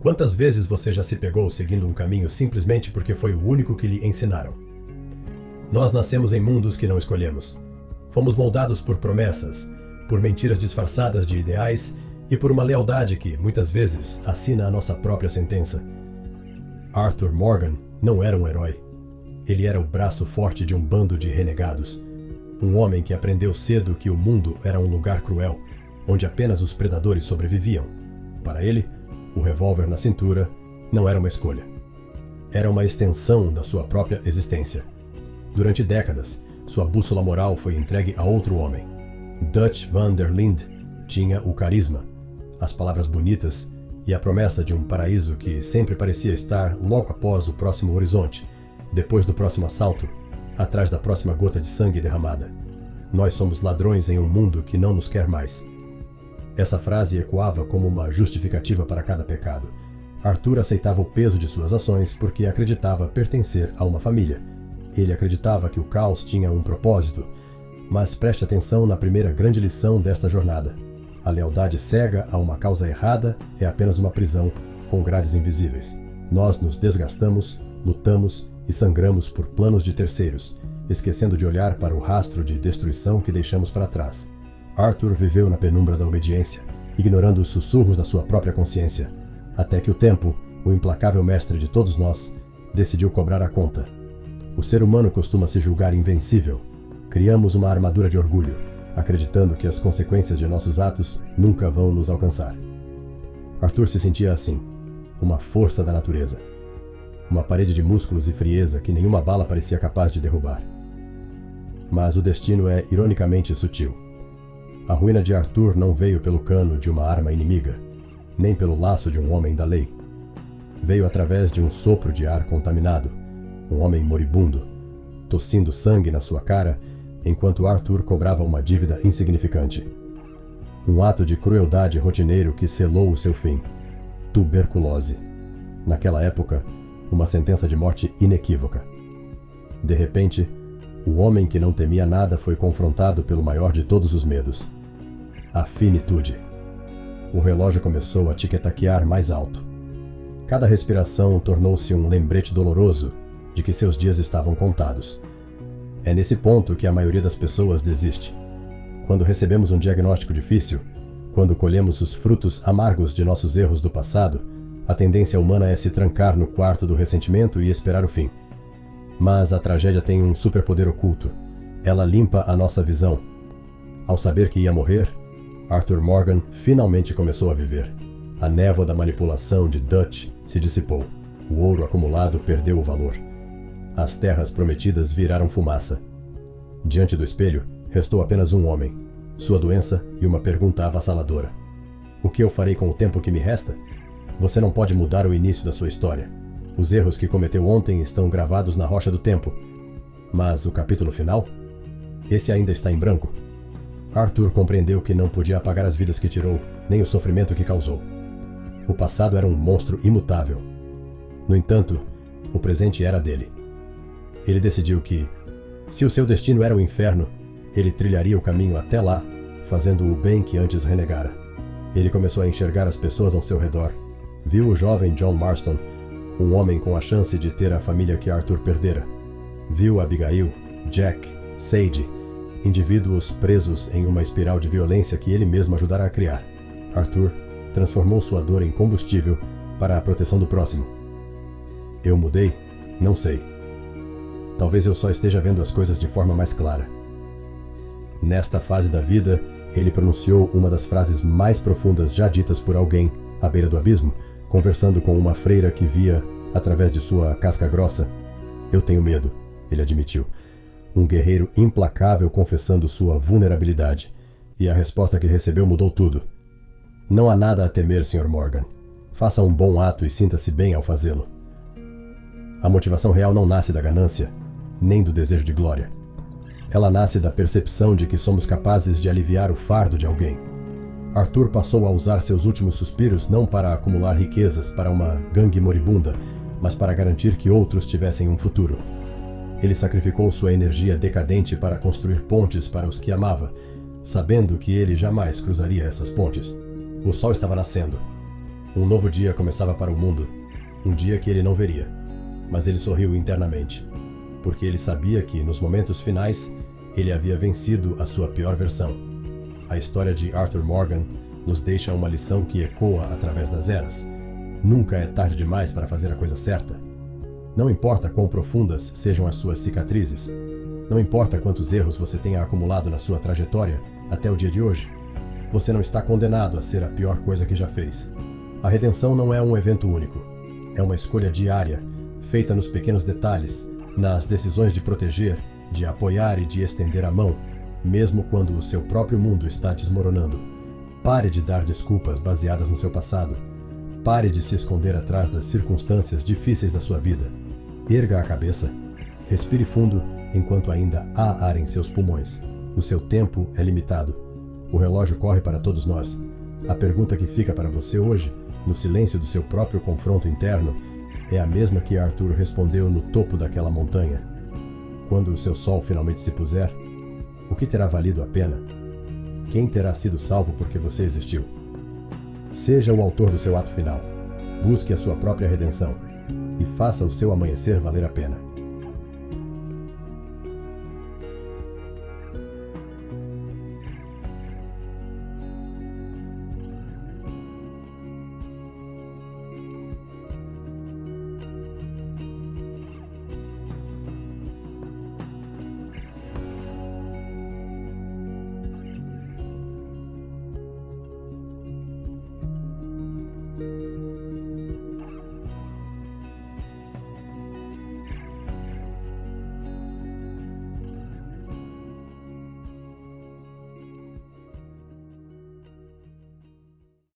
Quantas vezes você já se pegou seguindo um caminho simplesmente porque foi o único que lhe ensinaram? Nós nascemos em mundos que não escolhemos. Fomos moldados por promessas, por mentiras disfarçadas de ideais e por uma lealdade que, muitas vezes, assina a nossa própria sentença. Arthur Morgan não era um herói. Ele era o braço forte de um bando de renegados. Um homem que aprendeu cedo que o mundo era um lugar cruel, onde apenas os predadores sobreviviam. Para ele, o revólver na cintura não era uma escolha. Era uma extensão da sua própria existência. Durante décadas, sua bússola moral foi entregue a outro homem. Dutch van der Linde tinha o carisma, as palavras bonitas e a promessa de um paraíso que sempre parecia estar logo após o próximo horizonte, depois do próximo assalto, atrás da próxima gota de sangue derramada. Nós somos ladrões em um mundo que não nos quer mais. Essa frase ecoava como uma justificativa para cada pecado. Arthur aceitava o peso de suas ações porque acreditava pertencer a uma família. Ele acreditava que o caos tinha um propósito. Mas preste atenção na primeira grande lição desta jornada. A lealdade cega a uma causa errada é apenas uma prisão com grades invisíveis. Nós nos desgastamos, lutamos e sangramos por planos de terceiros, esquecendo de olhar para o rastro de destruição que deixamos para trás. Arthur viveu na penumbra da obediência, ignorando os sussurros da sua própria consciência, até que o tempo, o implacável mestre de todos nós, decidiu cobrar a conta. O ser humano costuma se julgar invencível. Criamos uma armadura de orgulho, acreditando que as consequências de nossos atos nunca vão nos alcançar. Arthur se sentia assim, uma força da natureza. Uma parede de músculos e frieza que nenhuma bala parecia capaz de derrubar. Mas o destino é ironicamente sutil. A ruína de Arthur não veio pelo cano de uma arma inimiga, nem pelo laço de um homem da lei. Veio através de um sopro de ar contaminado, um homem moribundo, tossindo sangue na sua cara, enquanto Arthur cobrava uma dívida insignificante. Um ato de crueldade rotineiro que selou o seu fim. Tuberculose. Naquela época, uma sentença de morte inequívoca. De repente, o homem que não temia nada foi confrontado pelo maior de todos os medos. A finitude. O relógio começou a tiquetaquear mais alto. Cada respiração tornou-se um lembrete doloroso de que seus dias estavam contados. É nesse ponto que a maioria das pessoas desiste. Quando recebemos um diagnóstico difícil, quando colhemos os frutos amargos de nossos erros do passado, a tendência humana é se trancar no quarto do ressentimento e esperar o fim. Mas a tragédia tem um superpoder oculto. Ela limpa a nossa visão. Ao saber que ia morrer, Arthur Morgan finalmente começou a viver. A névoa da manipulação de Dutch se dissipou. O ouro acumulado perdeu o valor. As terras prometidas viraram fumaça. Diante do espelho, restou apenas um homem, sua doença e uma pergunta avassaladora. O que eu farei com o tempo que me resta? Você não pode mudar o início da sua história. Os erros que cometeu ontem estão gravados na rocha do tempo. Mas o capítulo final? Esse ainda está em branco. Arthur compreendeu que não podia apagar as vidas que tirou, nem o sofrimento que causou. O passado era um monstro imutável. No entanto, o presente era dele. Ele decidiu que, se o seu destino era o inferno, ele trilharia o caminho até lá, fazendo o bem que antes renegara. Ele começou a enxergar as pessoas ao seu redor. Viu o jovem John Marston, um homem com a chance de ter a família que Arthur perdera. Viu Abigail, Jack, Sage, indivíduos presos em uma espiral de violência que ele mesmo ajudara a criar. Arthur transformou sua dor em combustível para a proteção do próximo. Eu mudei? Não sei. Talvez eu só esteja vendo as coisas de forma mais clara. Nesta fase da vida, ele pronunciou uma das frases mais profundas já ditas por alguém à beira do abismo, conversando com uma freira que via através de sua casca grossa. Eu tenho medo, ele admitiu. Um guerreiro implacável confessando sua vulnerabilidade. E a resposta que recebeu mudou tudo. Não há nada a temer, Sr. Morgan. Faça um bom ato e sinta-se bem ao fazê-lo. A motivação real não nasce da ganância, nem do desejo de glória. Ela nasce da percepção de que somos capazes de aliviar o fardo de alguém. Arthur passou a usar seus últimos suspiros não para acumular riquezas para uma gangue moribunda, mas para garantir que outros tivessem um futuro. Ele sacrificou sua energia decadente para construir pontes para os que amava, sabendo que ele jamais cruzaria essas pontes. O sol estava nascendo. Um novo dia começava para o mundo, um dia que ele não veria. Mas ele sorriu internamente, porque ele sabia que, nos momentos finais, ele havia vencido a sua pior versão. A história de Arthur Morgan nos deixa uma lição que ecoa através das eras. Nunca é tarde demais para fazer a coisa certa. Não importa quão profundas sejam as suas cicatrizes, não importa quantos erros você tenha acumulado na sua trajetória até o dia de hoje, você não está condenado a ser a pior coisa que já fez. A redenção não é um evento único. É uma escolha diária, feita nos pequenos detalhes, nas decisões de proteger, de apoiar e de estender a mão, mesmo quando o seu próprio mundo está desmoronando. Pare de dar desculpas baseadas no seu passado. Pare de se esconder atrás das circunstâncias difíceis da sua vida. Erga a cabeça. Respire fundo enquanto ainda há ar em seus pulmões. O seu tempo é limitado. O relógio corre para todos nós. A pergunta que fica para você hoje, no silêncio do seu próprio confronto interno, é a mesma que Arthur respondeu no topo daquela montanha. Quando o seu sol finalmente se puser, o que terá valido a pena? Quem terá sido salvo porque você existiu? Seja o autor do seu ato final. Busque a sua própria redenção e faça o seu amanhecer valer a pena.